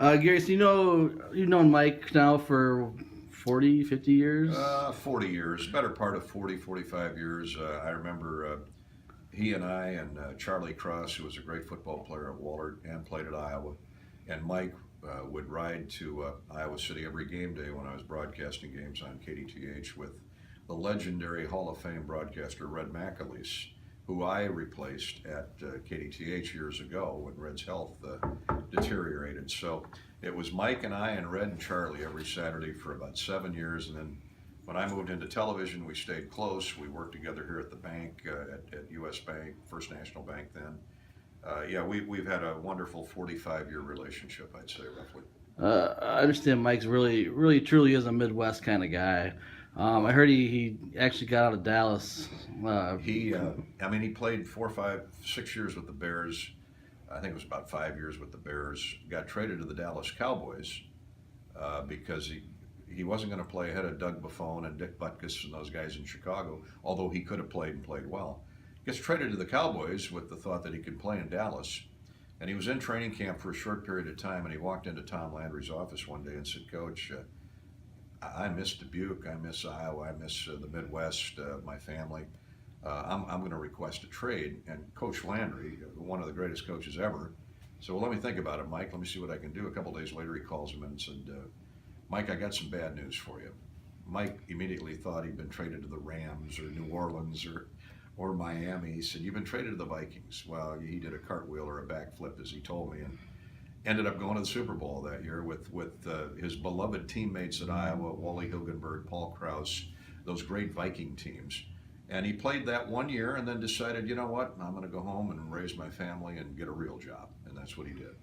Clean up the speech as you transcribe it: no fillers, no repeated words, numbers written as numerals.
Gary, so you've known Mike now for 40, 50 years? 40 years, better part of 40, 45 years. I remember he and I and Charlie Cross, who was a great football player at Wahlert and played at Iowa, and Mike would ride to Iowa City every game day when I was broadcasting games on KDTH with the legendary Hall of Fame broadcaster Red McAleese, who I replaced at KDTH years ago when Red's health deteriorated. So it was Mike and I and Red and Charlie every Saturday for about 7 years, and then when I moved into television, we stayed close. We worked together here at the bank, at U.S. Bank, First National Bank then. Yeah, we've had a wonderful 45-year relationship, I'd say, roughly. I understand Mike's really, truly is a Midwest kind of guy. I heard he actually got out of Dallas. I mean, he played 4, 5, 6 years with the Bears. I think it was about 5 years with the Bears. Got traded to the Dallas Cowboys because he wasn't going to play ahead of Doug Buffone and Dick Butkus and those guys in Chicago, although he could have played and played well. Gets traded to the Cowboys with the thought that he could play in Dallas. And he was in training camp for a short period of time, and he walked into Tom Landry's office one day and said, Coach, I miss Dubuque, I miss Iowa, I miss the Midwest, my family. I'm going to request a trade. And Coach Landry, one of the greatest coaches ever, said, well, let me think about it, Mike. Let me see what I can do. A couple days later, he calls him in and said, Mike, I got some bad news for you. Mike immediately thought he'd been traded to the Rams or New Orleans or Miami. He said, you've been traded to the Vikings. Well, he did a cartwheel or a backflip, as he told me, and ended up going to the Super Bowl that year with his beloved teammates at Iowa, Wally Hilgenberg, Paul Krause, those great Viking teams. And he played that 1 year and then decided, you know what, I'm going to go home and raise my family and get a real job. And that's what he did.